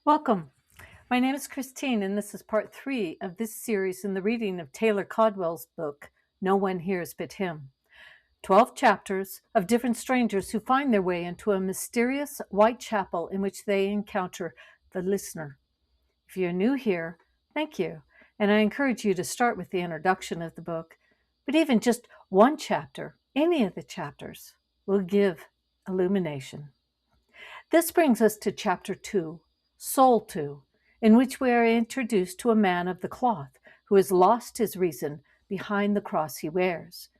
Welcome. My name is Christine, and this is part 3 of this series in the reading of Taylor Caldwell's book, No One Hears But Him. 12 chapters of different strangers who find their way into a mysterious white chapel in which they encounter the listener. If you're new here, thank you, and I encourage you to start with the introduction of the book. But even just one chapter, any of the chapters, will give illumination. This brings us to chapter 2, Soul 2, in which we are introduced to a man of the cloth who has lost his reason behind the cross he wears.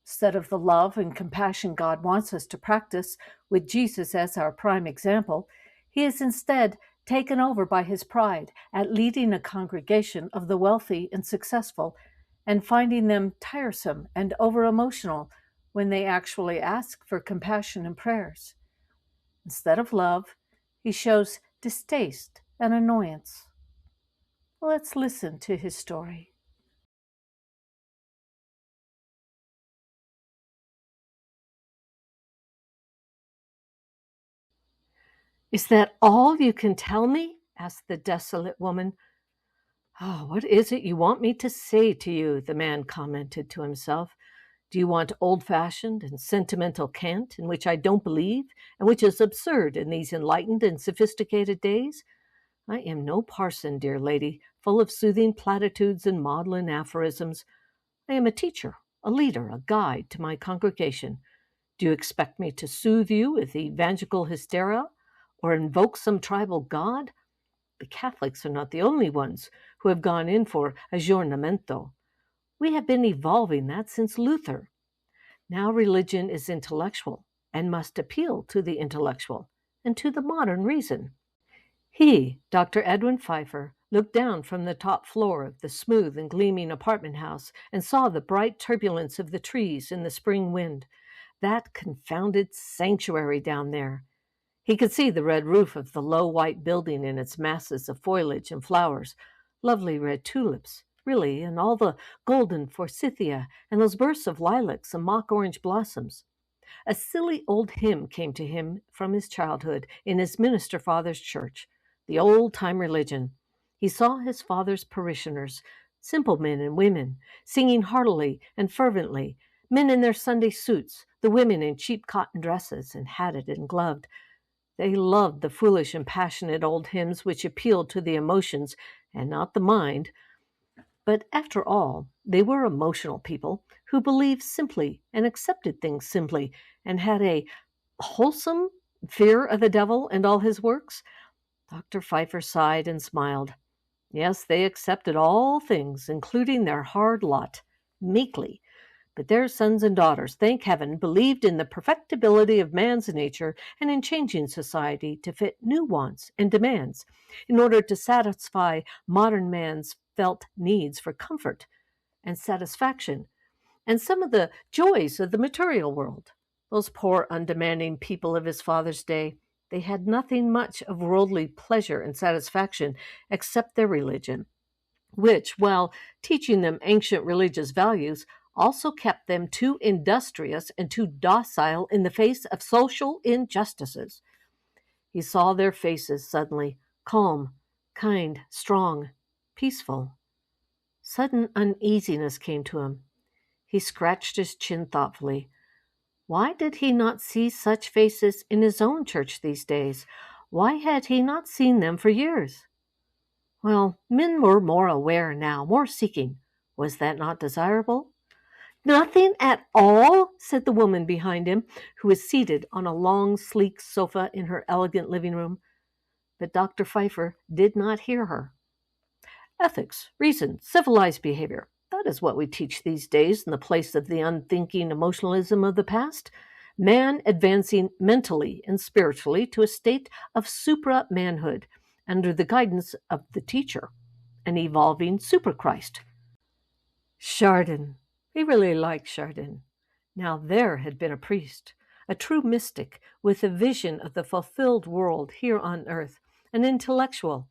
Instead of the love and compassion God wants us to practice, with Jesus as our prime example, he is instead taken over by his pride at leading a congregation of the wealthy and successful and finding them tiresome and over-emotional when they actually ask for compassion and prayers. Instead of love, he shows distaste and annoyance. Let's listen to his story. "Is that all you can tell me?" asked the desolate woman. "Oh, what is it you want me to say to you?" the man commented to himself. "Do you want old-fashioned and sentimental cant in which I don't believe, and which is absurd in these enlightened and sophisticated days? I am no parson, dear lady, full of soothing platitudes and maudlin aphorisms. I am a teacher, a leader, a guide to my congregation. Do you expect me to soothe you with evangelical hysteria, or invoke some tribal god? The Catholics are not the only ones who have gone in for aggiornamento. We have been evolving that since Luther. Now religion is intellectual and must appeal to the intellectual and to the modern reason." He, Dr. Edwin Pfeiffer, looked down from the top floor of the smooth and gleaming apartment house and saw the bright turbulence of the trees in the spring wind. That confounded sanctuary down there. He could see the red roof of the low white building in its masses of foliage and flowers, lovely red tulips, really, and all the golden forsythia and those bursts of lilacs and mock orange blossoms. A silly old hymn came to him from his childhood in his minister father's church, the old-time religion. He saw his father's parishioners, simple men and women, singing heartily and fervently, men in their Sunday suits, the women in cheap cotton dresses and hatted and gloved. They loved the foolish and passionate old hymns which appealed to the emotions and not the mind. But after all, they were emotional people who believed simply and accepted things simply and had a wholesome fear of the devil and all his works. Dr. Pfeiffer sighed and smiled. Yes, they accepted all things, including their hard lot, meekly. But their sons and daughters, thank heaven, believed in the perfectibility of man's nature and in changing society to fit new wants and demands in order to satisfy modern man's felt needs for comfort and satisfaction and some of the joys of the material world. Those poor, undemanding people of his father's day, they had nothing much of worldly pleasure and satisfaction except their religion, which, while teaching them ancient religious values, also kept them too industrious and too docile in the face of social injustices. He saw their faces suddenly, calm, kind, strong, peaceful. Sudden uneasiness came to him. He scratched his chin thoughtfully. Why did he not see such faces in his own church these days? Why had he not seen them for years? Well, men were more aware now, more seeking. Was that not desirable? "Nothing at all," said the woman behind him, who was seated on a long, sleek sofa in her elegant living room. But Dr. Pfeiffer did not hear her. Ethics, reason, civilized behavior. That is what we teach these days in the place of the unthinking emotionalism of the past. Man advancing mentally and spiritually to a state of supra-manhood under the guidance of the teacher, an evolving super-Christ. Chardin. He really liked Chardin. Now there had been a priest, a true mystic with a vision of the fulfilled world here on earth, an intellectual,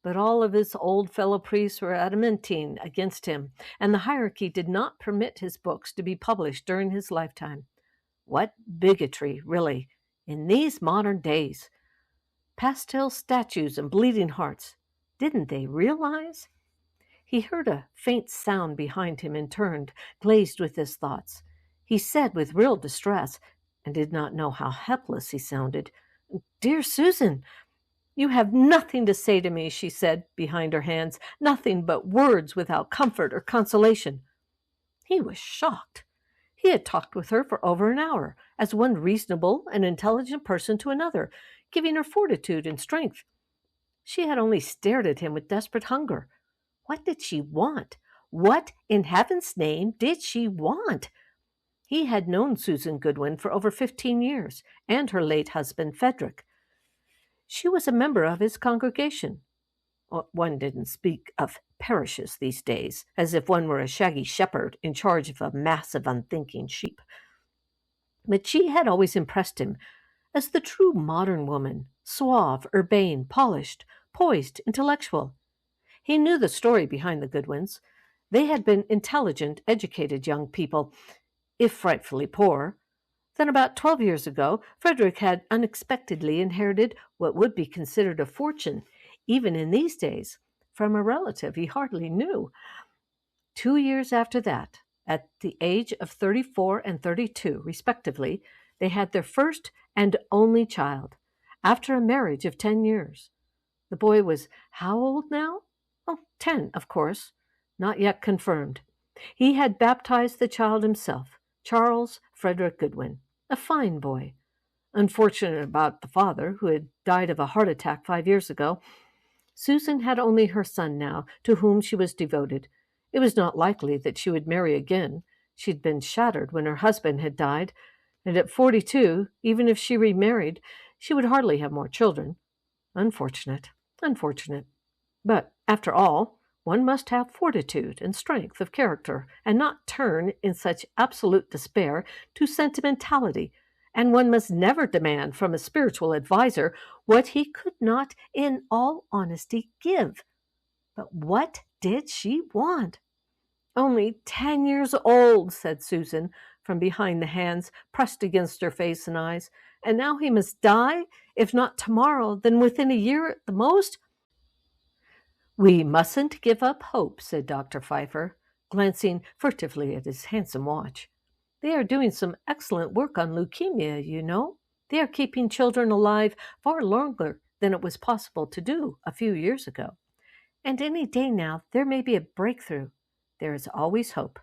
but all of his old fellow priests were adamantine against him, and the hierarchy did not permit his books to be published during his lifetime. What bigotry, really, in these modern days! Pastel statues and bleeding hearts. Didn't they realize? He heard a faint sound behind him and turned, glazed with his thoughts. He said with real distress, and did not know how helpless he sounded, "Dear Susan, you have nothing to say to me," she said behind her hands, "nothing but words without comfort or consolation." He was shocked. He had talked with her for over an hour, as one reasonable and intelligent person to another, giving her fortitude and strength. She had only stared at him with desperate hunger. What did she want? What, in heaven's name, did she want? He had known Susan Goodwin for over 15 years, and her late husband, Frederick. She was a member of his congregation. One didn't speak of parishes these days, as if one were a shaggy shepherd in charge of a mass of unthinking sheep. But she had always impressed him as the true modern woman, suave, urbane, polished, poised, intellectual. He knew the story behind the Goodwins. They had been intelligent, educated young people, if frightfully poor. Then about 12 years ago, Frederick had unexpectedly inherited what would be considered a fortune, even in these days, from a relative he hardly knew. 2 years after that, at the age of 34 and 32, respectively, they had their first and only child, after a marriage of 10 years. The boy was how old now? 10, of course, not yet confirmed. He had baptized the child himself, Charles Frederick Goodwin, a fine boy. Unfortunate about the father, who had died of a heart attack 5 years ago. Susan had only her son now, to whom she was devoted. It was not likely that she would marry again. She had been shattered when her husband had died, and at 42, even if she remarried, she would hardly have more children. Unfortunate, unfortunate. But, after all, one must have fortitude and strength of character, and not turn in such absolute despair to sentimentality, and one must never demand from a spiritual adviser what he could not, in all honesty, give. But what did she want? "Only 10 years old," said Susan, from behind the hands pressed against her face and eyes. "And now he must die, if not tomorrow, then within a year at the most." "We mustn't give up hope," said Dr. Pfeiffer, glancing furtively at his handsome watch. "They are doing some excellent work on leukemia, you know. They are keeping children alive far longer than it was possible to do a few years ago. And any day now there may be a breakthrough. There is always hope."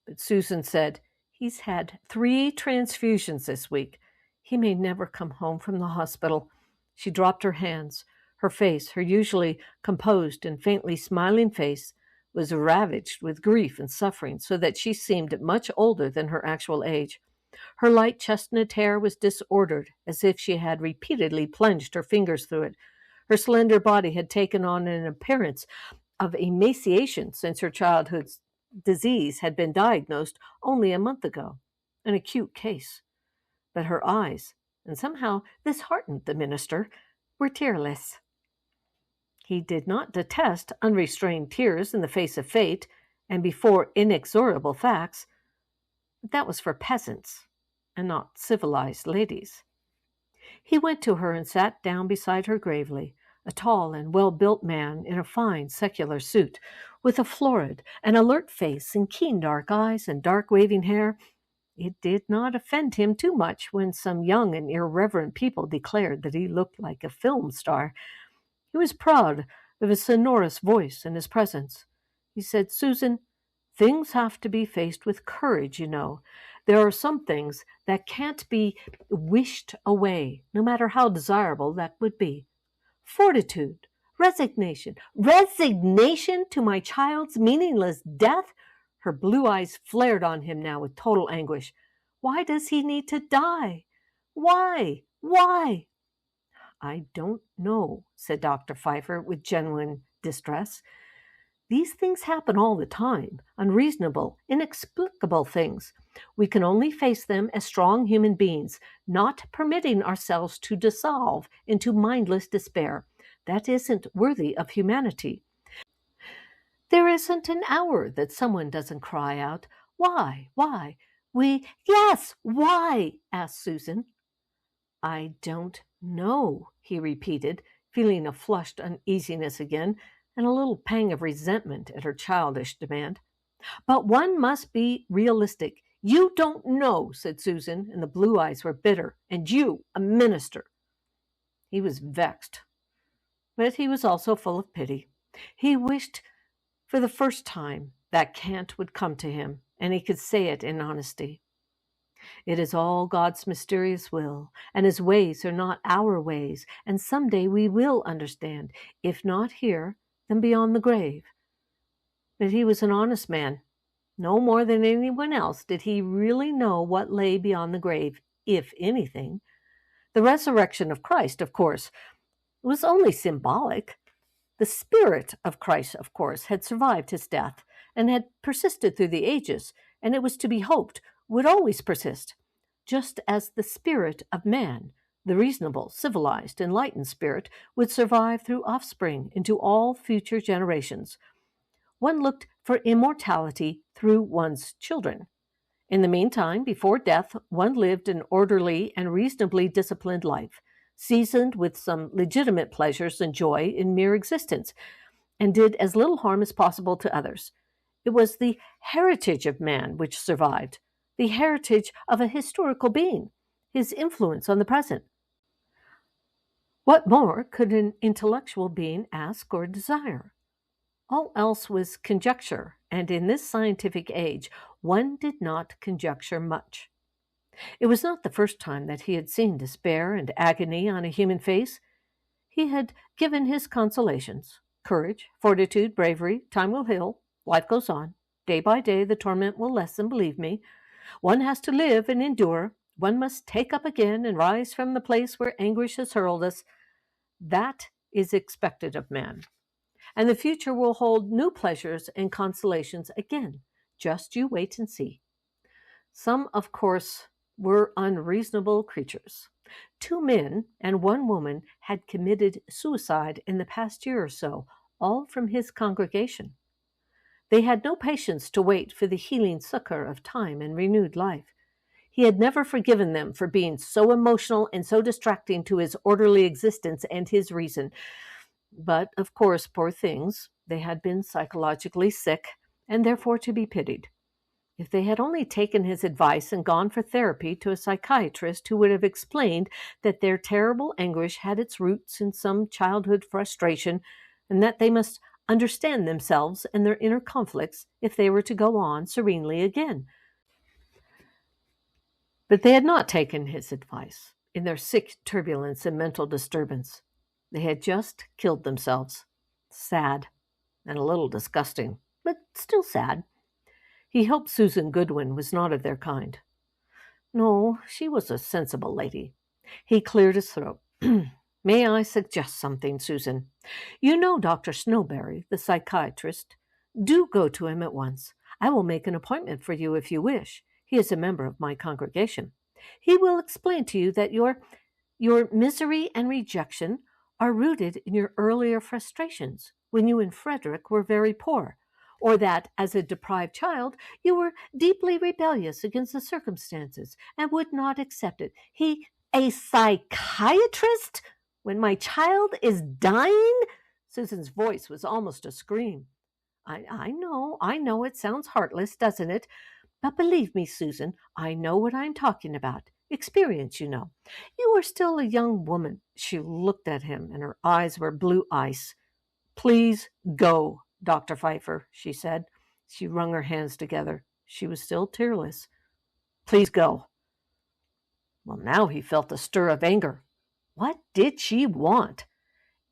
But Susan said, "He's had 3 transfusions this week. He may never come home from the hospital." She dropped her hands. Her face, her usually composed and faintly smiling face, was ravaged with grief and suffering, so that she seemed much older than her actual age. Her light chestnut hair was disordered, as if she had repeatedly plunged her fingers through it. Her slender body had taken on an appearance of emaciation since her childhood's disease had been diagnosed only a month ago, an acute case. But her eyes, and somehow this heartened the minister, were tearless. He did not detest unrestrained tears in the face of fate and before inexorable facts, but that was for peasants and not civilized ladies. He went to her and sat down beside her gravely, a tall and well-built man in a fine secular suit, with a florid and alert face and keen dark eyes and dark waving hair. It did not offend him too much when some young and irreverent people declared that he looked like a film star. He was proud of his sonorous voice and his presence. He said, "Susan, things have to be faced with courage, you know. There are some things that can't be wished away, no matter how desirable that would be. Fortitude, resignation. Resignation to my child's meaningless death?" Her blue eyes flared on him now with total anguish. "Why does he need to die? Why? Why?" "I don't know," said Dr. Pfeiffer with genuine distress. "These things happen all the time, unreasonable, inexplicable things. We can only face them as strong human beings, not permitting ourselves to dissolve into mindless despair. That isn't worthy of humanity. There isn't an hour that someone doesn't cry out, 'Why? Why?' Yes, why?" asked Susan. "I don't No, he repeated, feeling a flushed uneasiness again and a little pang of resentment at her childish demand. But one must be realistic. You don't know, said Susan, and the blue eyes were bitter. And you, a minister. He was vexed, but he was also full of pity. He wished for the first time that cant would come to him, and he could say it in honesty. It is all God's mysterious will, and his ways are not our ways, and some day we will understand, if not here, then beyond the grave. But he was an honest man. No more than anyone else did he really know what lay beyond the grave, if anything. The resurrection of Christ, of course, was only symbolic. The spirit of Christ, of course, had survived his death and had persisted through the ages, and it was to be hoped would always persist, just as the spirit of man, the reasonable, civilized, enlightened spirit, would survive through offspring into all future generations. One looked for immortality through one's children. In the meantime, before death, one lived an orderly and reasonably disciplined life, seasoned with some legitimate pleasures and joy in mere existence, and did as little harm as possible to others. It was the heritage of man which survived, the heritage of a historical being, his influence on the present. What more could an intellectual being ask or desire? All else was conjecture, and in this scientific age one did not conjecture much. It was not the first time that he had seen despair and agony on a human face. He had given his consolations. Courage, fortitude, bravery, time will heal, life goes on. Day by day the torment will lessen, believe me. One has to live and endure. One must take up again and rise from the place where anguish has hurled us. That is expected of man. And the future will hold new pleasures and consolations again. Just you wait and see. Some, of course, were unreasonable creatures. 2 men and 1 woman had committed suicide in the past year or so, all from his congregation. They had no patience to wait for the healing succor of time and renewed life. He had never forgiven them for being so emotional and so distracting to his orderly existence and his reason. But, of course, poor things, they had been psychologically sick and therefore to be pitied. If they had only taken his advice and gone for therapy to a psychiatrist who would have explained that their terrible anguish had its roots in some childhood frustration and that they must understand themselves and their inner conflicts if they were to go on serenely again. But they had not taken his advice in their sick turbulence and mental disturbance. They had just killed themselves. Sad and a little disgusting, but still sad. He hoped Susan Goodwin was not of their kind. No, she was a sensible lady. He cleared his throat. May I suggest something, Susan? You know Dr. Snowberry, the psychiatrist. Do go to him at once. I will make an appointment for you if you wish. He is a member of my congregation. He will explain to you that your misery and rejection are rooted in your earlier frustrations when you and Frederick were very poor, or that, as a deprived child, you were deeply rebellious against the circumstances and would not accept it. A psychiatrist? When my child is dying? Susan's voice was almost a scream. I know, it sounds heartless, doesn't it? But believe me, Susan, I know what I'm talking about. Experience, you know. You are still a young woman. She looked at him, and her eyes were blue ice. Please go, Dr. Pfeiffer, she said. She wrung her hands together. She was still tearless. Please go. Well, now he felt a stir of anger. What did she want?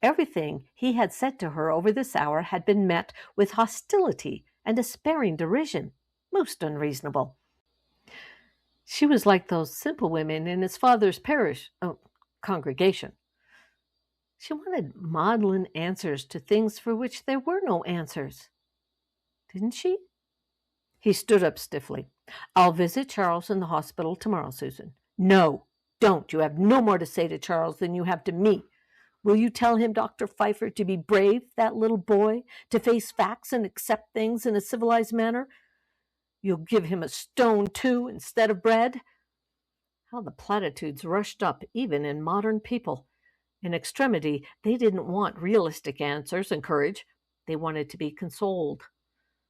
Everything he had said to her over this hour had been met with hostility and despairing derision. Most unreasonable. She was like those simple women in his father's congregation. She wanted maudlin answers to things for which there were no answers. Didn't she? He stood up stiffly. I'll visit Charles in the hospital tomorrow, Susan. No, don't. You have no more to say to Charles than you have to me. Will you tell him, Dr. Pfeiffer, to be brave, that little boy, to face facts and accept things in a civilized manner? You'll give him a stone, too, instead of bread? How the platitudes rushed up even in modern people. In extremity, they didn't want realistic answers and courage. They wanted to be consoled.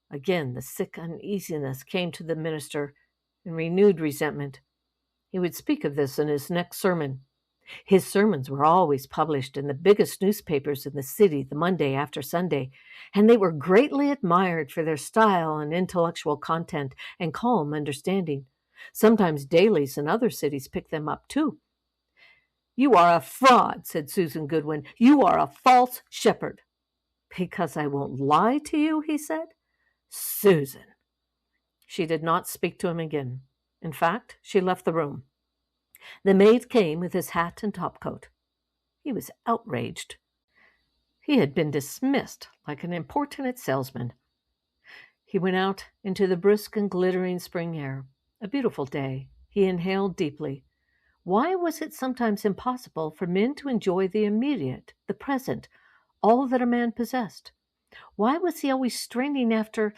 Again, the sick uneasiness came to the minister in renewed resentment. He would speak of this in his next sermon. His sermons were always published in the biggest newspapers in the city the Monday after Sunday, and they were greatly admired for their style and intellectual content and calm understanding. Sometimes dailies in other cities picked them up too. "You are a fraud," said Susan Goodwin. "You are a false shepherd." "Because I won't lie to you," he said. "Susan." She did not speak to him again. In fact, she left the room. The maid came with his hat and topcoat. He was outraged. He had been dismissed like an importunate salesman. He went out into the brisk and glittering spring air. A beautiful day. He inhaled deeply. Why was it sometimes impossible for men to enjoy the immediate, the present, all that a man possessed? Why was he always straining after—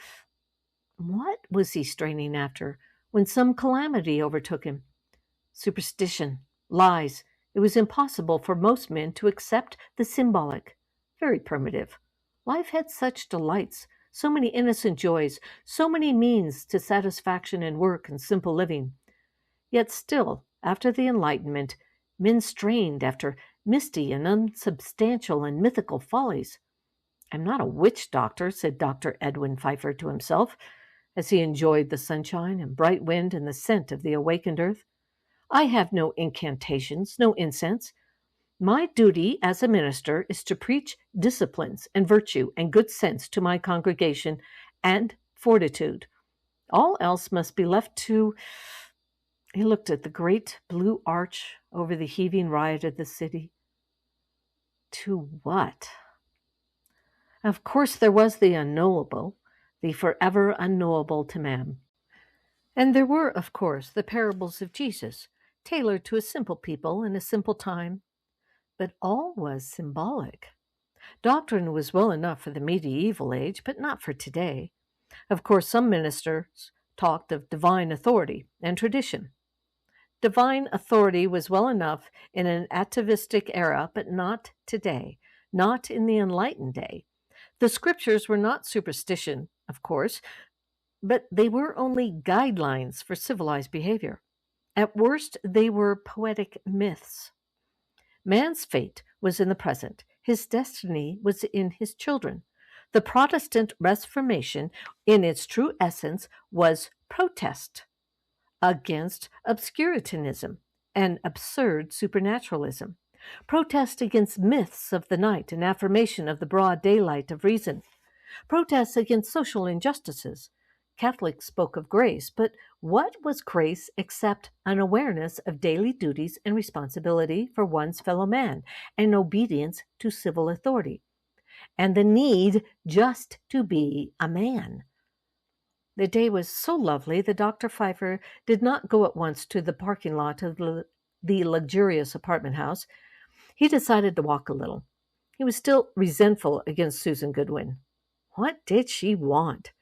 what was he straining after when some calamity overtook him? Superstition, lies. It was impossible for most men to accept the symbolic. Very primitive. Life had such delights, so many innocent joys, so many means to satisfaction in work and simple living. Yet still, after the Enlightenment, men strained after misty and unsubstantial and mythical follies. "I'm not a witch doctor," said Dr. Edwin Pfeiffer to himself, as he enjoyed the sunshine and bright wind and the scent of the awakened earth. "I have no incantations, no incense. My duty as a minister is to preach disciplines and virtue and good sense to my congregation and fortitude. All else must be left to—" He looked at the great blue arch over the heaving riot of the city. To what? Of course there was the unknowable, the forever unknowable to man. And there were, of course, the parables of Jesus, tailored to a simple people in a simple time. But all was symbolic. Doctrine was well enough for the medieval age, but not for today. Of course, some ministers talked of divine authority and tradition. Divine authority was well enough in an atavistic era, but not today, not in the enlightened day. The scriptures were not superstition, of course, but they were only guidelines for civilized behavior. At worst, they were poetic myths. Man's fate was in the present. His destiny was in his children. The Protestant Reformation, in its true essence, was protest against obscurantism and absurd supernaturalism, protest against myths of the night and affirmation of the broad daylight of reason, protest against social injustices. Catholics spoke of grace, but what was grace except an awareness of daily duties and responsibility for one's fellow man and obedience to civil authority, and the need just to be a man? The day was so lovely that Dr. Pfeiffer did not go at once to the parking lot of the luxurious apartment house. He decided to walk a little. He was still resentful against Susan Goodwin. What did she want?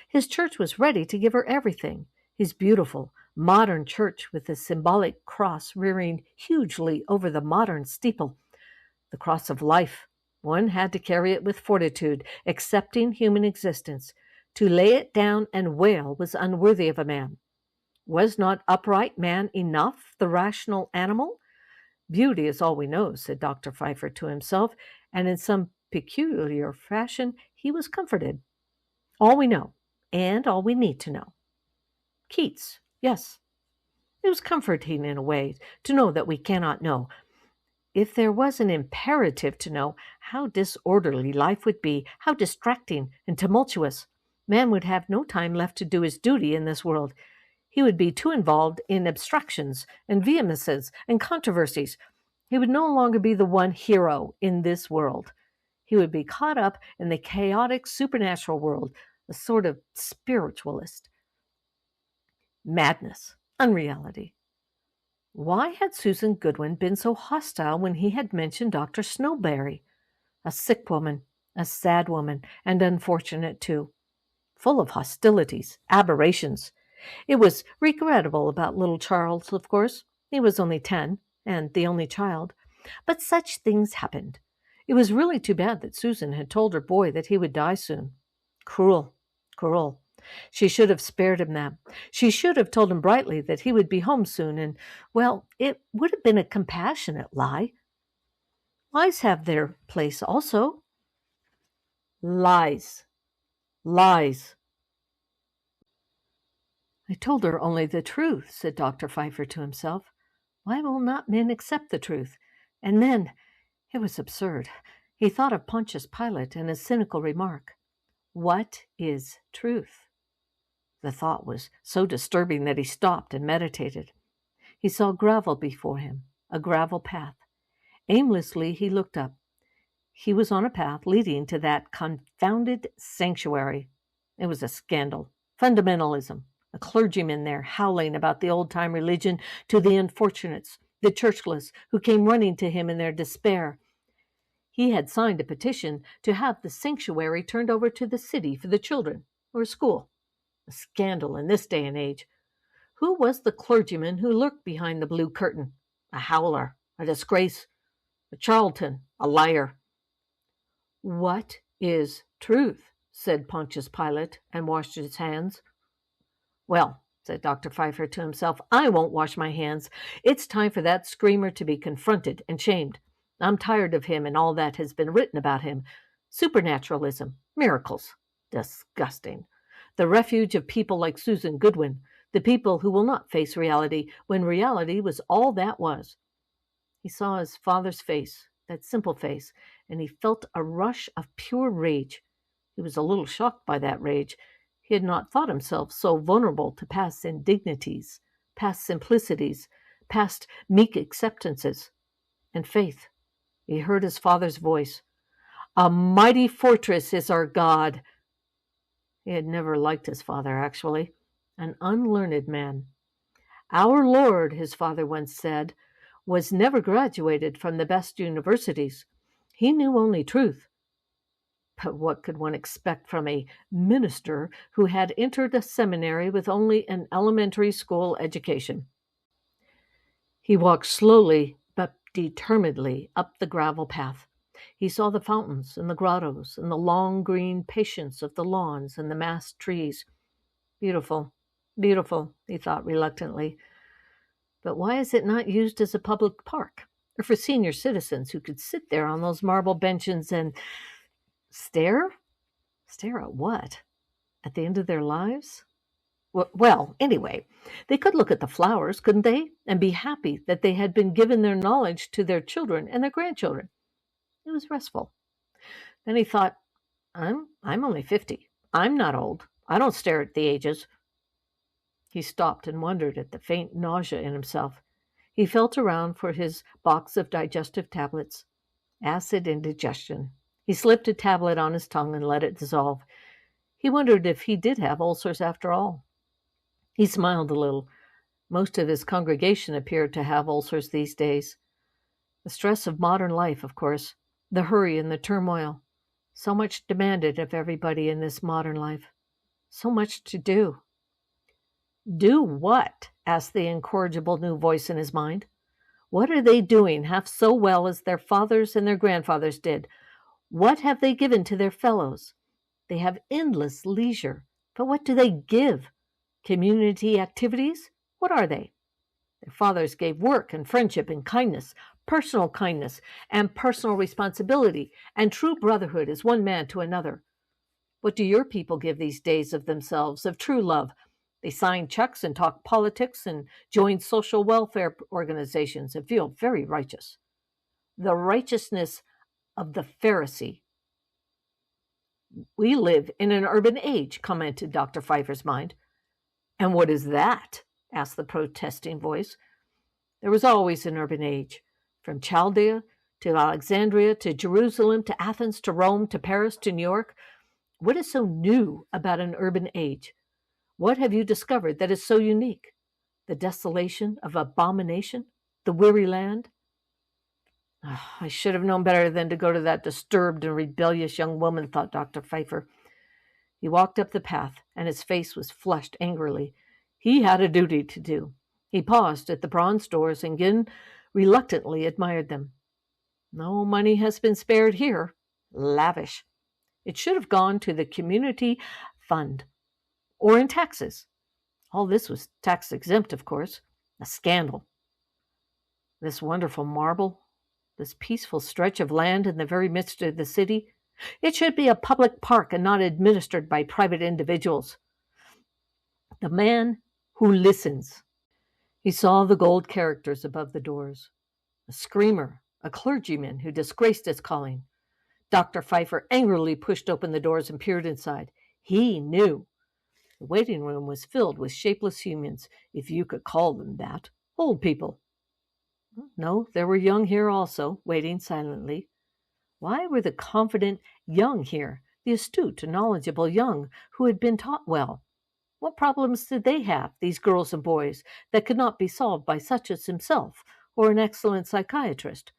His church was ready to give her everything. His beautiful, modern church with the symbolic cross rearing hugely over the modern steeple. The cross of life. One had to carry it with fortitude, accepting human existence. To lay it down and wail was unworthy of a man. Was not upright man enough the rational animal? Beauty is all we know, said Dr. Pfeiffer to himself, and in some peculiar fashion he was comforted. All we know, and all we need to know. Keats, yes. It was comforting in a way to know that we cannot know. If there was an imperative to know, how disorderly life would be, how distracting and tumultuous. Man would have no time left to do his duty in this world. He would be too involved in abstractions and vehemences and controversies. He would no longer be the one hero in this world. He would be caught up in the chaotic supernatural world, a sort of spiritualist. Madness, unreality. Why had Susan Goodwin been so hostile when he had mentioned Dr. Snowberry? A sick woman, a sad woman, and unfortunate too. Full of hostilities, aberrations. It was regrettable about little Charles, of course. He was only 10 and the only child, but such things happened. It was really too bad that Susan had told her boy that he would die soon. Cruel, cruel. She should have spared him that. She should have told him brightly that he would be home soon, and, well, it would have been a compassionate lie. Lies have their place also. Lies. Lies. I told her only the truth, said Dr. Pfeiffer to himself. Why will not men accept the truth? And then, it was absurd. He thought of Pontius Pilate and his cynical remark, "What is truth?" The thought was so disturbing that he stopped and meditated. He saw gravel before him, a gravel path. Aimlessly he looked up. He was on a path leading to that confounded sanctuary. It was a scandal. Fundamentalism. A clergyman there howling about the old-time religion to the unfortunates, the churchless, who came running to him in their despair. He had signed a petition to have the sanctuary turned over to the city for the children, or a school. A scandal in this day and age. Who was the clergyman who lurked behind the blue curtain? A howler, a disgrace, a charlatan, a liar. What is truth? Said Pontius Pilate, and washed his hands. Well, said Dr. Pfeiffer to himself, I won't wash my hands. It's time for that screamer to be confronted and shamed. I'm tired of him and all that has been written about him. Supernaturalism, miracles. Disgusting. The refuge of people like Susan Goodwin, the people who will not face reality when reality was all that was. He saw his father's face, that simple face, and he felt a rush of pure rage. He was a little shocked by that rage. He had not thought himself so vulnerable to past indignities, past simplicities, past meek acceptances. And faith. He heard his father's voice. A mighty fortress is our God. He had never liked his father, actually. An unlearned man. Our Lord, his father once said, was never graduated from the best universities. He knew only truth. But what could one expect from a minister who had entered a seminary with only an elementary school education? He walked slowly but determinedly up the gravel path. He saw the fountains and the grottos and the long green patience of the lawns and the massed trees. Beautiful, beautiful, he thought reluctantly. But why is it not used as a public park, or for senior citizens who could sit there on those marble benches and stare? Stare at what? At the end of their lives? Well, anyway, they could look at the flowers, couldn't they? And be happy that they had been given their knowledge to their children and their grandchildren. It was restful. Then he thought, I'm only 50. I'm not old. I don't stare at the ages. He stopped and wondered at the faint nausea in himself. He felt around for his box of digestive tablets. Acid indigestion. He slipped a tablet on his tongue and let it dissolve. He wondered if he did have ulcers after all. He smiled a little. Most of his congregation appeared to have ulcers these days. The stress of modern life, of course, the hurry and the turmoil. So much demanded of everybody in this modern life. So much to do. Do what? Asked the incorrigible new voice in his mind. What are they doing half so well as their fathers and their grandfathers did? What have they given to their fellows? They have endless leisure. But what do they give? Community activities? What are they? Their fathers gave work and friendship and kindness, personal and personal responsibility, and true brotherhood as one man to another. What do your people give these days of themselves, of true love? They sign checks and talk politics and join social welfare organizations and feel very righteous. The righteousness of the Pharisee. We live in an urban age, commented Dr. Pfeiffer's mind. And what is that? Asked the protesting voice. There was always an urban age, from Chaldea to Alexandria to Jerusalem to Athens to Rome to Paris to New York. What is so new about an urban age? What have you discovered that is so unique? The desolation of abomination? The weary land? Oh, I should have known better than to go to that disturbed and rebellious young woman, thought Dr. Pfeiffer. He walked up the path, and his face was flushed angrily. He had a duty to do. He paused at the bronze doors and again reluctantly admired them. No money has been spared here. Lavish. It should have gone to the community fund or in taxes. All this was tax exempt, of course. A scandal. This wonderful marble, this peaceful stretch of land in the very midst of the city, it should be a public park and not administered by private individuals. The man who listens. He saw the gold characters above the doors. A screamer, a clergyman who disgraced his calling. Dr. Pfeiffer angrily pushed open the doors and peered inside. He knew. The waiting room was filled with shapeless humans, if you could call them that. Old people. No, there were young here also, waiting silently. Why were the confident young here, the astute and knowledgeable young who had been taught well? What problems did they have, these girls and boys, that could not be solved by such as himself or an excellent psychiatrist?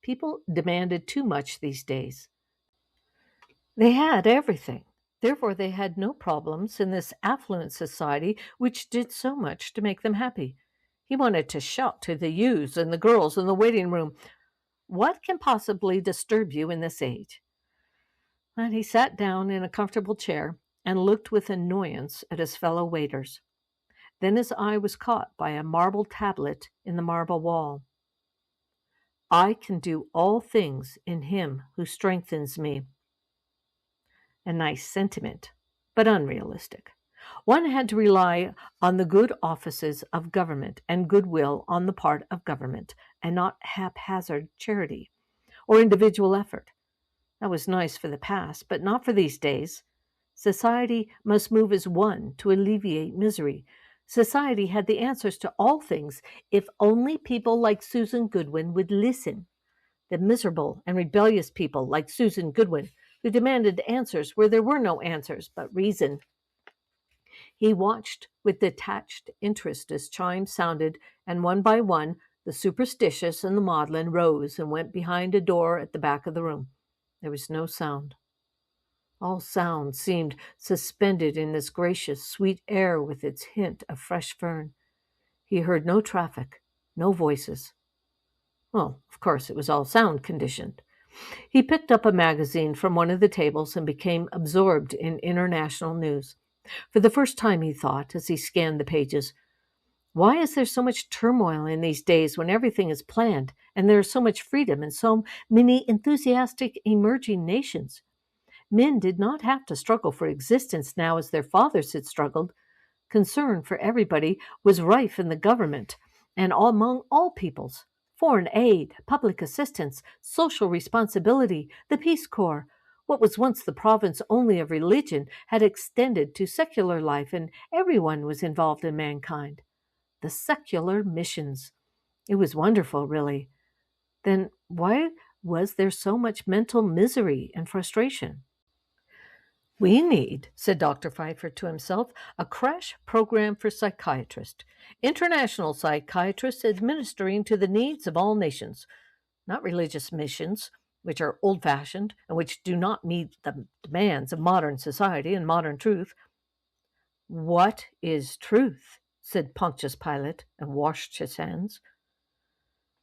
People demanded too much these days. They had everything. Therefore, they had no problems in this affluent society which did so much to make them happy. He wanted to shout to the youths and the girls in the waiting room, "What can possibly disturb you in this age?" And he sat down in a comfortable chair and looked with annoyance at his fellow waiters. Then his eye was caught by a marble tablet in the marble wall. "I can do all things in him who strengthens me." A nice sentiment, but unrealistic. One had to rely on the good offices of government and goodwill on the part of government, and not haphazard charity or individual effort. That was nice for the past, but not for these days. Society must move as one to alleviate misery. Society had the answers to all things if only people like Susan Goodwin would listen. The miserable and rebellious people like Susan Goodwin, who demanded answers where there were no answers but reason. He watched with detached interest as chimes sounded, and one by one the superstitious and the maudlin rose and went behind a door at the back of the room. There was no sound. All sound seemed suspended in this gracious, sweet air with its hint of fresh fern. He heard no traffic, no voices. Well, of course, it was all sound conditioned. He picked up a magazine from one of the tables and became absorbed in international news. For the first time, he thought, as he scanned the pages, why is there so much turmoil in these days when everything is planned and there is so much freedom and so many enthusiastic emerging nations? Men did not have to struggle for existence now as their fathers had struggled. Concern for everybody was rife in the government and among all peoples. Foreign aid, public assistance, social responsibility, the Peace Corps. What was once the province only of religion had extended to secular life, and everyone was involved in mankind. The secular missions. It was wonderful, really. Then why was there so much mental misery and frustration? "We need," said Dr. Pfeiffer to himself, "a crash program for psychiatrists. International psychiatrists administering to the needs of all nations, not religious missions, which are old-fashioned and which do not meet the demands of modern society and modern truth." "What is truth?" said Pontius Pilate, and washed his hands.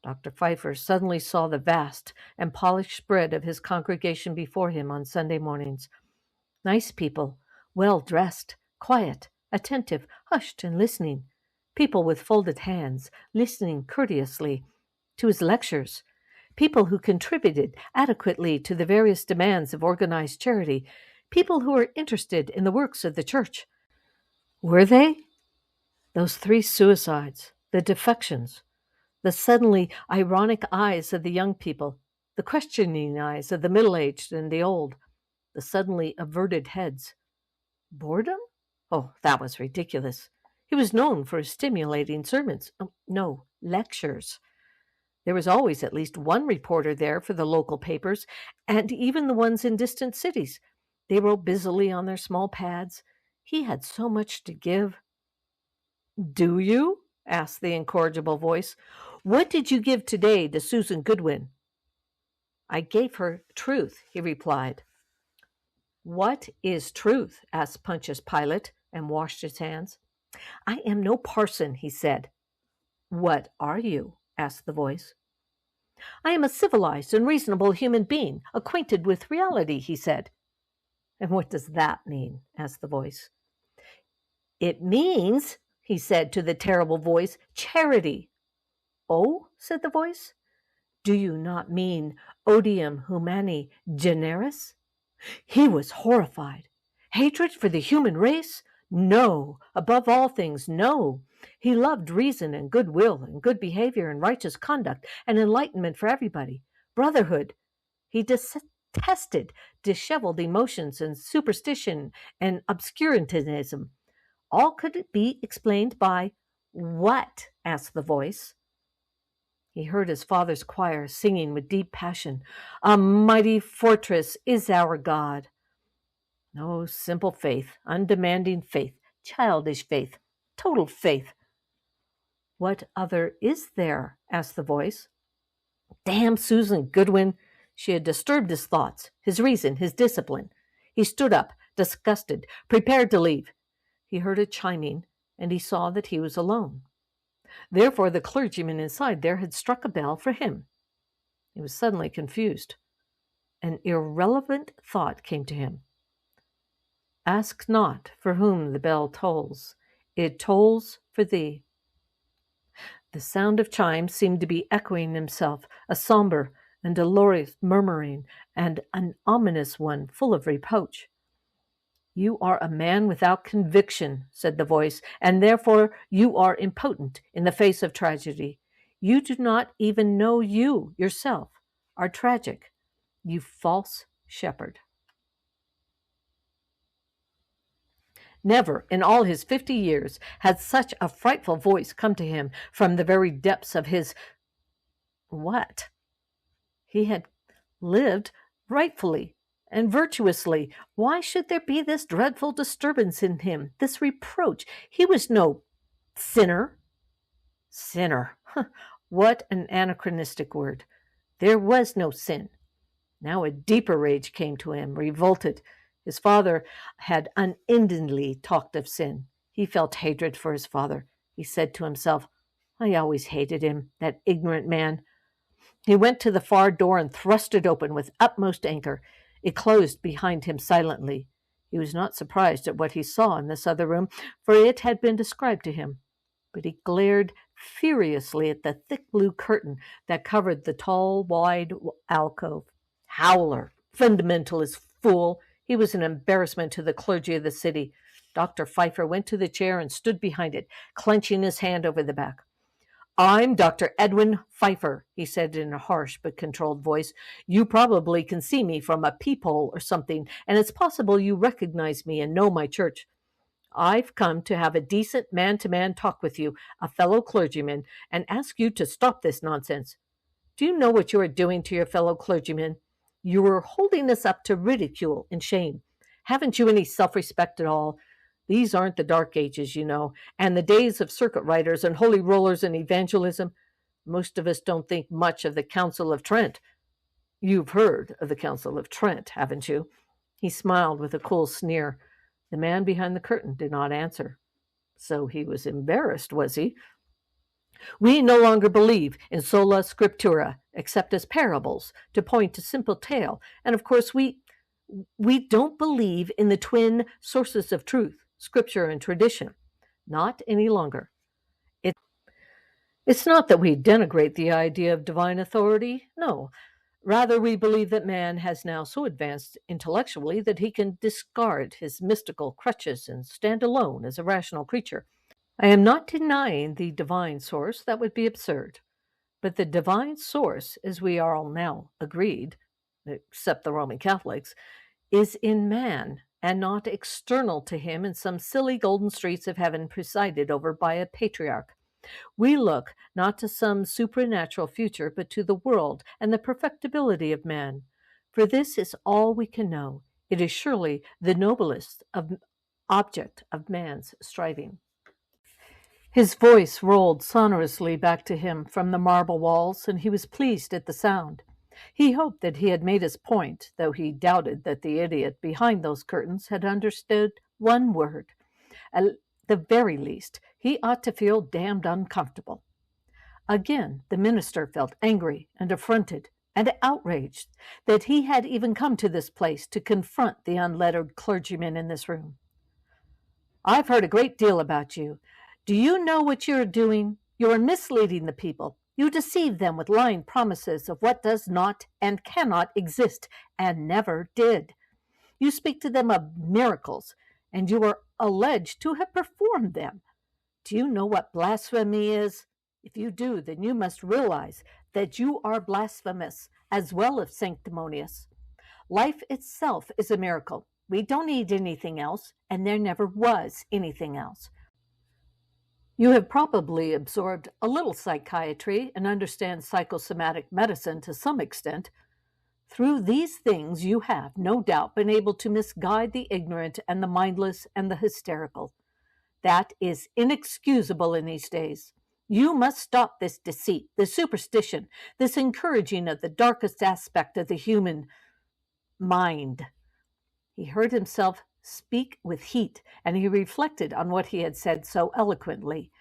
Dr. Pfeiffer suddenly saw the vast and polished spread of his congregation before him on Sunday mornings. Nice people, well-dressed, quiet, attentive, hushed and listening. People with folded hands, listening courteously to his lectures. People who contributed adequately to the various demands of organized charity. People who were interested in the works of the church. Were they? Those 3 suicides, the defections, the suddenly ironic eyes of the young people, the questioning eyes of the middle-aged and the old, the suddenly averted heads. Boredom? Oh, that was ridiculous. He was known for his stimulating sermons. No, lectures. There was always at least one reporter there for the local papers, and even the ones in distant cities. They wrote busily on their small pads. He had so much to give. "Do you?" asked the incorrigible voice. "What did you give today to Susan Goodwin?" "I gave her truth," he replied. "What is truth?" asked Pontius Pilate, and washed his hands. "I am no parson," he said. What are you? Asked the voice. I am a civilized and reasonable human being, acquainted with reality, he said. And what does that mean? Asked the voice. It means, he said to the terrible voice, charity. Oh, said the voice, do you not mean odium humani generis? He was horrified. Hatred for the human race? No, above all things, no. He loved reason and goodwill and good behavior and righteous conduct and enlightenment for everybody. Brotherhood. He detested disheveled emotions and superstition and obscurantism. All could be explained by what? Asked the voice. He heard his father's choir singing with deep passion. A mighty fortress is our God. No, simple faith, undemanding faith, childish faith, total faith. What other is there? Asked the voice. Damn Susan Goodwin! She had disturbed his thoughts, his reason, his discipline. He stood up, disgusted, prepared to leave. He heard a chiming, and he saw that he was alone. Therefore, the clergyman inside there had struck a bell for him. He was suddenly confused. An irrelevant thought came to him. Ask not for whom the bell tolls. It tolls for thee. The sound of chimes seemed to be echoing himself, a somber and dolorous murmuring, and an ominous one full of reproach. You are a man without conviction, said the voice, and therefore you are impotent in the face of tragedy. You do not even know you, yourself, are tragic, you false shepherd. Never in all his 50 years had such a frightful voice come to him from the very depths of his... What? He had lived rightfully and virtuously. Why should there be this dreadful disturbance in him, this reproach? He was no sinner. Sinner. What an anachronistic word. There was no sin. Now a deeper rage came to him, revolted. His father had unendingly talked of sin. He felt hatred for his father. He said to himself, I always hated him, that ignorant man. He went to the far door and thrust it open with utmost anger. It closed behind him silently. He was not surprised at what he saw in this other room, for it had been described to him. But he glared furiously at the thick blue curtain that covered the tall, wide alcove. Howler, fundamentalist fool! He was an embarrassment to the clergy of the city. Dr. Pfeiffer went to the chair and stood behind it, clenching his hand over the back. I'm Dr. Edwin Pfeiffer, he said in a harsh but controlled voice. You probably can see me from a peephole or something, and it's possible you recognize me and know my church. I've come to have a decent man-to-man talk with you, a fellow clergyman, and ask you to stop this nonsense. Do you know what you are doing to your fellow clergymen? You are holding us up to ridicule and shame. Haven't you any self-respect at all? These aren't the dark ages, you know, and the days of circuit riders and holy rollers and evangelism. Most of us don't think much of the Council of Trent. You've heard of the Council of Trent, haven't you? He smiled with a cool sneer. The man behind the curtain did not answer. So he was embarrassed, was he? We no longer believe in sola scriptura, except as parables, to point to simple tale. And of course, we don't believe in the twin sources of truth, scripture and tradition. Not any longer. It's not that we denigrate the idea of divine authority. No. Rather, we believe that man has now so advanced intellectually that he can discard his mystical crutches and stand alone as a rational creature. I am not denying the divine source. That would be absurd. But the divine source, as we are all now agreed, except the Roman Catholics, is in man and not external to him in some silly golden streets of heaven presided over by a patriarch. We look not to some supernatural future, but to the world and the perfectibility of man. For this is all we can know. It is surely the noblest object of man's striving. His voice rolled sonorously back to him from the marble walls, and he was pleased at the sound. He hoped that he had made his point, though he doubted that the idiot behind those curtains had understood one word. At the very least, he ought to feel damned uncomfortable. Again, the minister felt angry and affronted and outraged that he had even come to this place to confront the unlettered clergyman in this room. "I've heard a great deal about you. Do you know what you're doing? You are misleading the people. You deceive them with lying promises of what does not and cannot exist and never did. You speak to them of miracles, and you are alleged to have performed them. Do you know what blasphemy is? If you do, then you must realize that you are blasphemous as well as sanctimonious. Life itself is a miracle. We don't need anything else, and there never was anything else. You have probably absorbed a little psychiatry and understand psychosomatic medicine to some extent. Through these things you have, no doubt, been able to misguide the ignorant and the mindless and the hysterical. That is inexcusable in these days. You must stop this deceit, this superstition, this encouraging of the darkest aspect of the human mind." He heard himself speak with heat, and he reflected on what he had said so eloquently.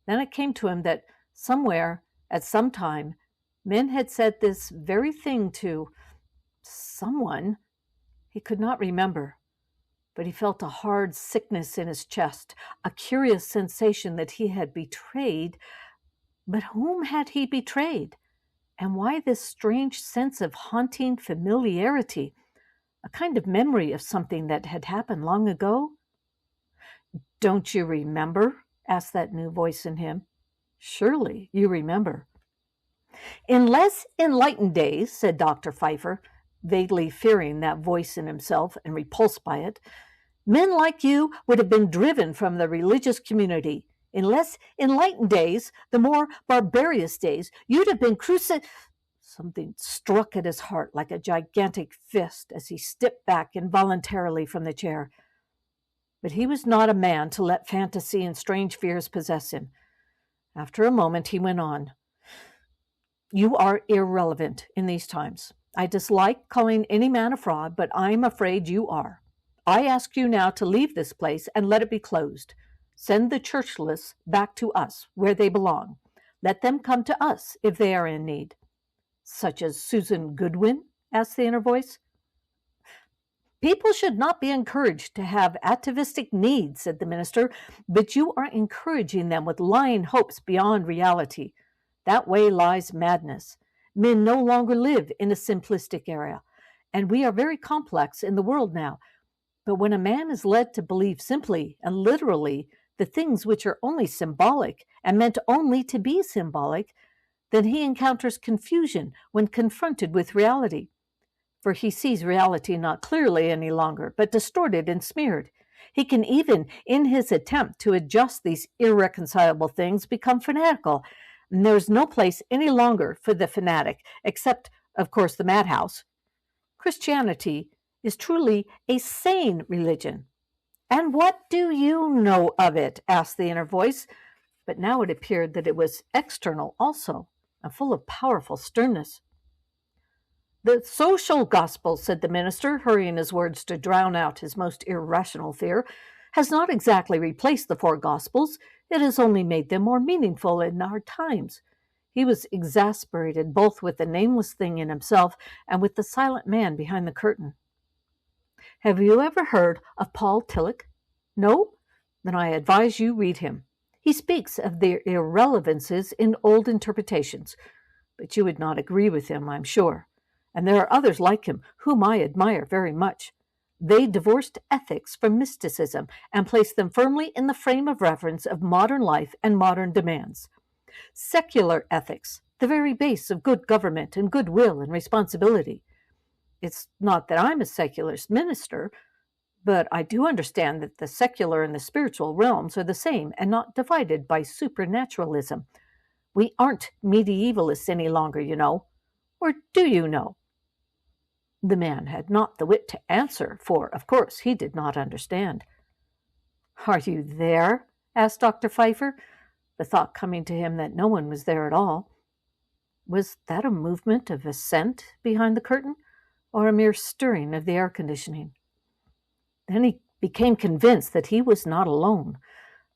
Then it came to him that somewhere, at some time, men had said this very thing to someone. He could not remember, but he felt a hard sickness in his chest, a curious sensation that he had betrayed. But whom had he betrayed? And why this strange sense of haunting familiarity, a kind of memory of something that had happened long ago? "Don't you remember?" asked that new voice in him. "Surely you remember." "In less enlightened days," said Dr. Pfeiffer, vaguely fearing that voice in himself and repulsed by it, "men like you would have been driven from the religious community. In less enlightened days, the more barbarous days, you'd have been crucified." Something struck at his heart like a gigantic fist as he stepped back involuntarily from the chair. But he was not a man to let fantasy and strange fears possess him. After a moment, he went on. "You are irrelevant in these times. I dislike calling any man a fraud, but I'm afraid you are. I ask you now to leave this place and let it be closed. Send the churchless back to us, where they belong. Let them come to us if they are in need." "Such as Susan Goodwin?" asked the inner voice. "People should not be encouraged to have atavistic needs," said the minister, "but you are encouraging them with lying hopes beyond reality. That way lies madness. Men no longer live in a simplistic era, and we are very complex in the world now. But when a man is led to believe simply and literally the things which are only symbolic and meant only to be symbolic, then he encounters confusion when confronted with reality. For he sees reality not clearly any longer, but distorted and smeared. He can even, in his attempt to adjust these irreconcilable things, become fanatical, and there is no place any longer for the fanatic, except, of course, the madhouse. Christianity is truly a sane religion." "And what do you know of it?" asked the inner voice, but now it appeared that it was external also, and full of powerful sternness. "The social gospel," said the minister, hurrying his words to drown out his most irrational fear, "has not exactly replaced the four gospels. It has only made them more meaningful in our times." He was exasperated both with the nameless thing in himself and with the silent man behind the curtain. "Have you ever heard of Paul Tillich? No? Then I advise you read him. He speaks of the irrelevances in old interpretations, but you would not agree with him, I'm sure. And there are others like him whom I admire very much. They divorced ethics from mysticism and placed them firmly in the frame of reference of modern life and modern demands. Secular ethics, the very base of good government and good will and responsibility. It's not that I'm a secular minister, but I do understand that the secular and the spiritual realms are the same and not divided by supernaturalism. We aren't medievalists any longer, you know. Or do you know?" The man had not the wit to answer, for, of course, he did not understand. "Are you there?" asked Dr. Pfeiffer, the thought coming to him that no one was there at all. Was that a movement of assent behind the curtain, or a mere stirring of the air conditioning? Then he became convinced that he was not alone.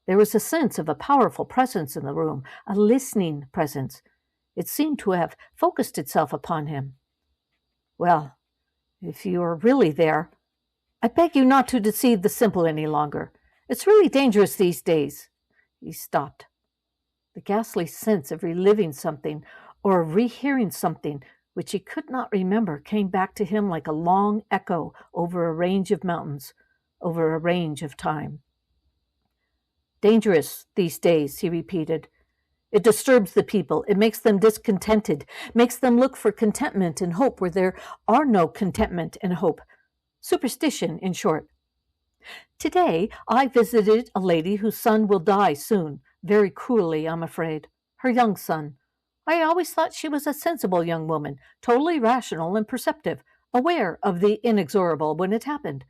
There was a sense of a powerful presence in the room, a listening presence. It seemed to have focused itself upon him. Well, if you are really there, I beg you not to deceive the simple any longer. It's really dangerous these days. He stopped. The ghastly sense of reliving something or of rehearing something which he could not remember came back to him like a long echo over a range of mountains, over a range of time. Dangerous these days, he repeated. It disturbs the people. It makes them discontented, makes them look for contentment and hope where there are no contentment and hope. Superstition, in short. Today, I visited a lady whose son will die soon, very cruelly, I'm afraid. Her young son. I always thought she was a sensible young woman, totally rational and perceptive, aware of the inexorable when it happened.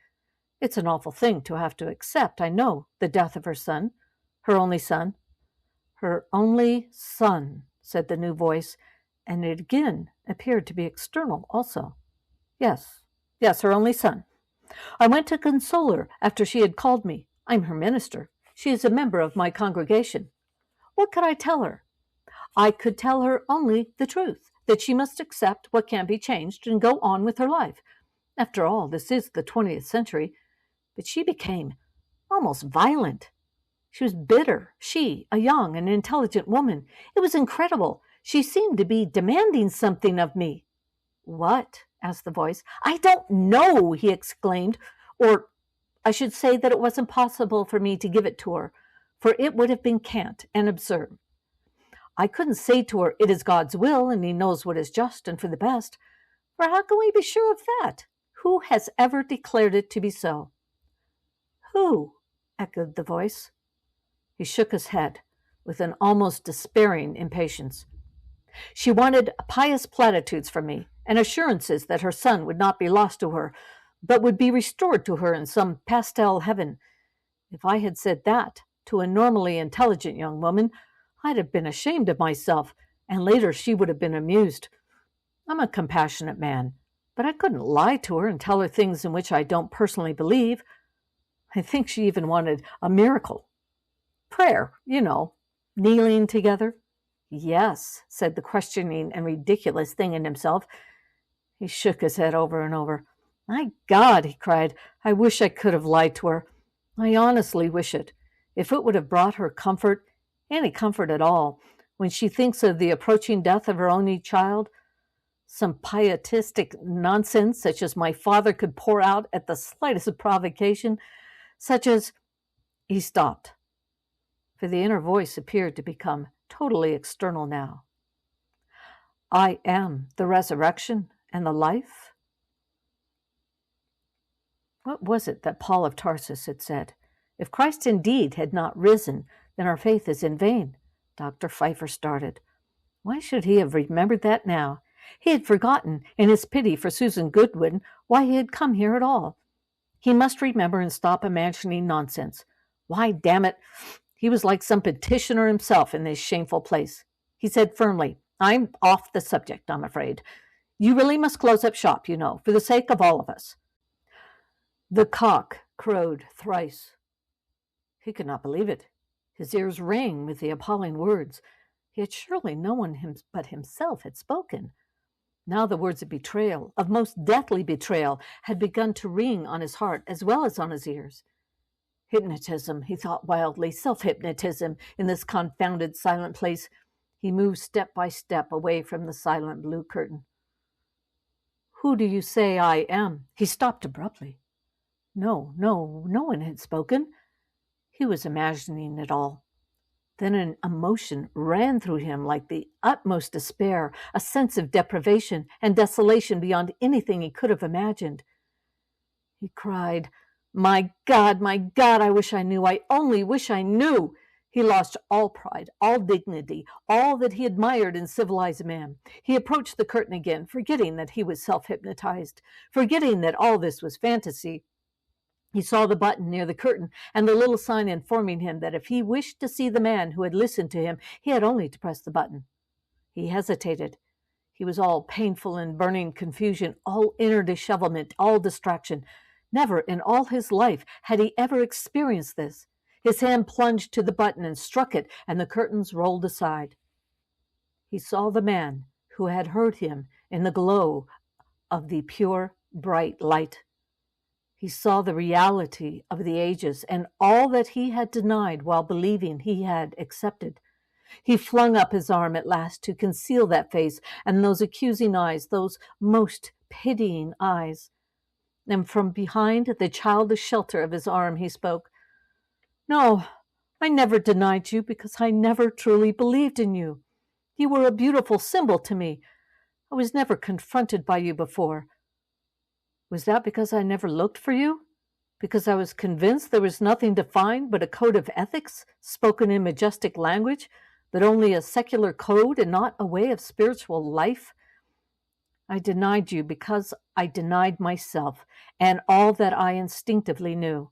It's an awful thing to have to accept, I know, the death of her son, her only son. Her only son, said the new voice, and it again appeared to be external also. Yes, her only son. I went to console her after she had called me. I'm her minister. She is a member of my congregation. What could I tell her? I could tell her only the truth, that she must accept what can be changed and go on with her life. After all, this is the 20th century. But she became almost violent. She was bitter. She, a young and intelligent woman. It was incredible. She seemed to be demanding something of me. What? Asked the voice. I don't know, he exclaimed. Or I should say that it wasn't possible for me to give it to her, for it would have been cant and absurd. I couldn't say to her, it is God's will, and he knows what is just and for the best. For how can we be sure of that? Who has ever declared it to be so? Who? Echoed the voice. He shook his head with an almost despairing impatience. She wanted pious platitudes from me, and assurances that her son would not be lost to her, but would be restored to her in some pastel heaven. If I had said that to a normally intelligent young woman, I'd have been ashamed of myself, and later she would have been amused. I'm a compassionate man, but I couldn't lie to her and tell her things in which I don't personally believe. I think she even wanted a miracle. Prayer, kneeling together. Yes, said the questioning and ridiculous thing in himself. He shook his head over and over. My God, he cried, I wish I could have lied to her. I honestly wish it. If it would have brought her comfort, any comfort at all, when she thinks of the approaching death of her only child, some pietistic nonsense such as my father could pour out at the slightest provocation, such as— He stopped, for the inner voice appeared to become totally external now. I am the resurrection and the life? What was it that Paul of Tarsus had said? If Christ indeed had not risen, then our faith is in vain. Dr. Pfeiffer started. Why should he have remembered that now? He had forgotten, in his pity for Susan Goodwin, why he had come here at all. He must remember and stop imagining nonsense. Why, damn it, he was like some petitioner himself in this shameful place. He said firmly, I'm off the subject, I'm afraid. You really must close up shop, for the sake of all of us. The cock crowed thrice. He could not believe it. His ears rang with the appalling words. Yet surely no one but himself had spoken. Now the words of betrayal, of most deathly betrayal, had begun to ring on his heart as well as on his ears. Hypnotism, he thought wildly, self-hypnotism in this confounded silent place. He moved step by step away from the silent blue curtain. Who do you say I am? He stopped abruptly. No one had spoken. He was imagining it all. Then an emotion ran through him like the utmost despair, a sense of deprivation and desolation beyond anything he could have imagined. He cried, my God, I wish I knew. I only wish I knew. He lost all pride, all dignity, all that he admired in civilized man. He approached the curtain again, forgetting that he was self-hypnotized, forgetting that all this was fantasy. He saw the button near the curtain and the little sign informing him that if he wished to see the man who had listened to him, he had only to press the button. He hesitated. He was all painful and burning confusion, all inner dishevelment, all distraction. Never in all his life had he ever experienced this. His hand plunged to the button and struck it, and the curtains rolled aside. He saw the man who had heard him in the glow of the pure, bright light. He saw the reality of the ages and all that he had denied while believing he had accepted. He flung up his arm at last to conceal that face and those accusing eyes, those most pitying eyes. And from behind the childish shelter of his arm he spoke. No, I never denied you because I never truly believed in you. You were a beautiful symbol to me. I was never confronted by you before. Was that because I never looked for you? Because I was convinced there was nothing to find but a code of ethics spoken in majestic language, but only a secular code and not a way of spiritual life? I denied you because I denied myself and all that I instinctively knew.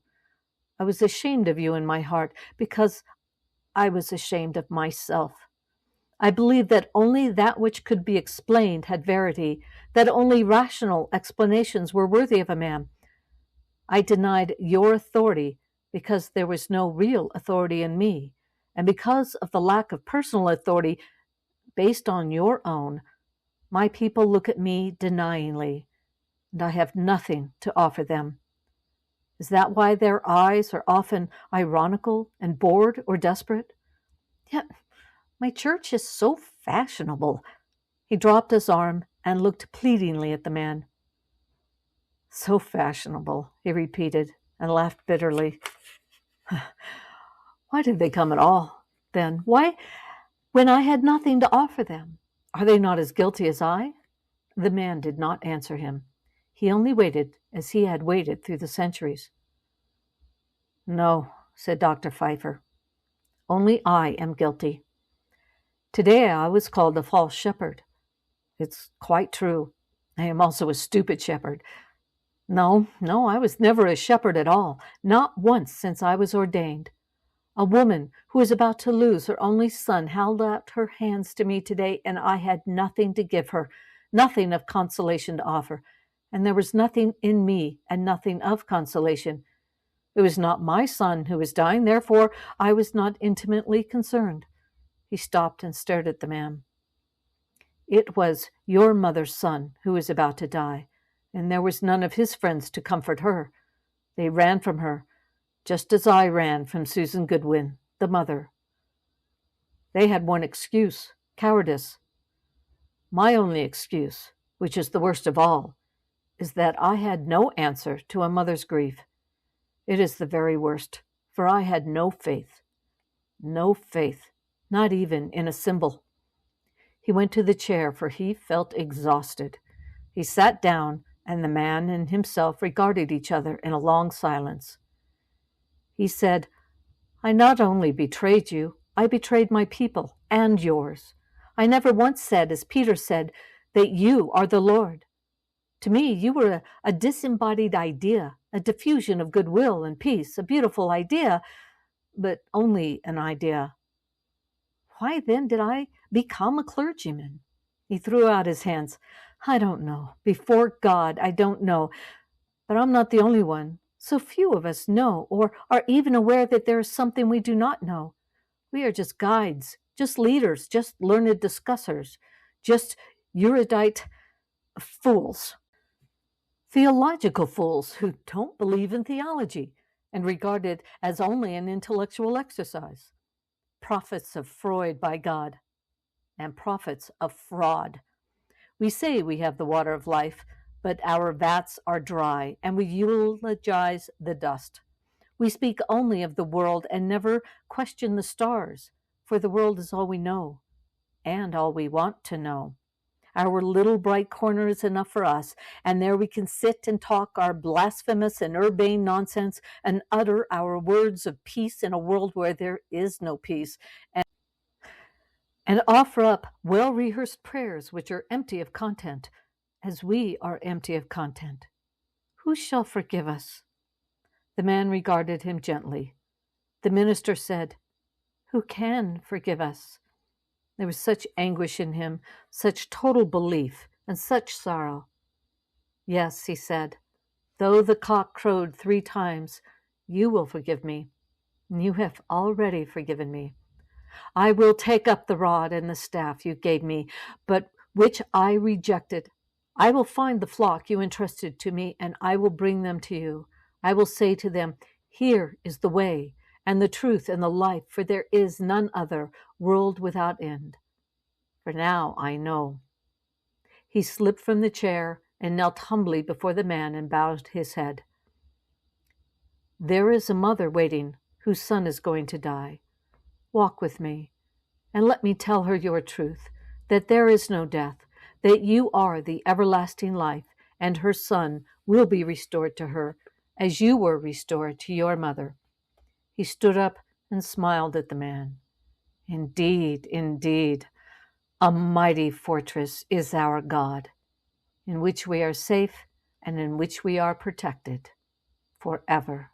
I was ashamed of you in my heart because I was ashamed of myself. I believed that only that which could be explained had verity, that only rational explanations were worthy of a man. I denied your authority because there was no real authority in me, and because of the lack of personal authority based on your own, my people look at me denyingly, and I have nothing to offer them. Is that why their eyes are often ironical and bored or desperate? Yet my church is so fashionable. He dropped his arm and looked pleadingly at the man. So fashionable, he repeated, and laughed bitterly. Why did they come at all, then? Why, when I had nothing to offer them? Are they not as guilty as I? The man did not answer him. He only waited as he had waited through the centuries. No, said Dr. Pfeiffer. Only I am guilty. Today I was called a false shepherd. It's quite true. I am also a stupid shepherd. No, I was never a shepherd at all, not once since I was ordained. A woman who was about to lose her only son held out her hands to me today, and I had nothing to give her, nothing of consolation to offer, and there was nothing in me and nothing of consolation. It was not my son who was dying, therefore I was not intimately concerned. He stopped and stared at the man. It was your mother's son who was about to die, and there was none of his friends to comfort her. They ran from her, just as I ran from Susan Goodwin, the mother. They had one excuse, cowardice. My only excuse, which is the worst of all, is that I had no answer to a mother's grief. It is the very worst, for I had no faith, not even in a symbol. He went to the chair, for he felt exhausted. He sat down, and the man and himself regarded each other in a long silence. He said, I not only betrayed you, I betrayed my people and yours. I never once said, as Peter said, that you are the Lord. To me, you were a disembodied idea, a diffusion of goodwill and peace, a beautiful idea, but only an idea. Why then did I become a clergyman? He threw out his hands. I don't know. Before God, I don't know. But I'm not the only one. So few of us know or are even aware that there is something we do not know. We are just guides, just leaders, just learned discussers, just erudite fools, theological fools who don't believe in theology and regard it as only an intellectual exercise. Prophets of Freud by God and prophets of fraud. We say we have the water of life, but our vats are dry, and we eulogize the dust. We speak only of the world and never question the stars, for the world is all we know, and all we want to know. Our little bright corner is enough for us, and there we can sit and talk our blasphemous and urbane nonsense and utter our words of peace in a world where there is no peace, and offer up well-rehearsed prayers which are empty of content, as we are empty of content. Who shall forgive us? The man regarded him gently. The minister said, Who can forgive us? There was such anguish in him, such total belief, and such sorrow. Yes, he said, though the cock crowed 3 times, you will forgive me. You have already forgiven me. I will take up the rod and the staff you gave me, but which I rejected. I will find the flock you entrusted to me, and I will bring them to you. I will say to them, here is the way, and the truth, and the life, for there is none other, world without end. For now I know. He slipped from the chair and knelt humbly before the man and bowed his head. There is a mother waiting whose son is going to die. Walk with me, and let me tell her your truth, that there is no death, that you are the everlasting life, and her son will be restored to her, as you were restored to your mother. He stood up and smiled at the man. Indeed, indeed, a mighty fortress is our God, in which we are safe and in which we are protected forever.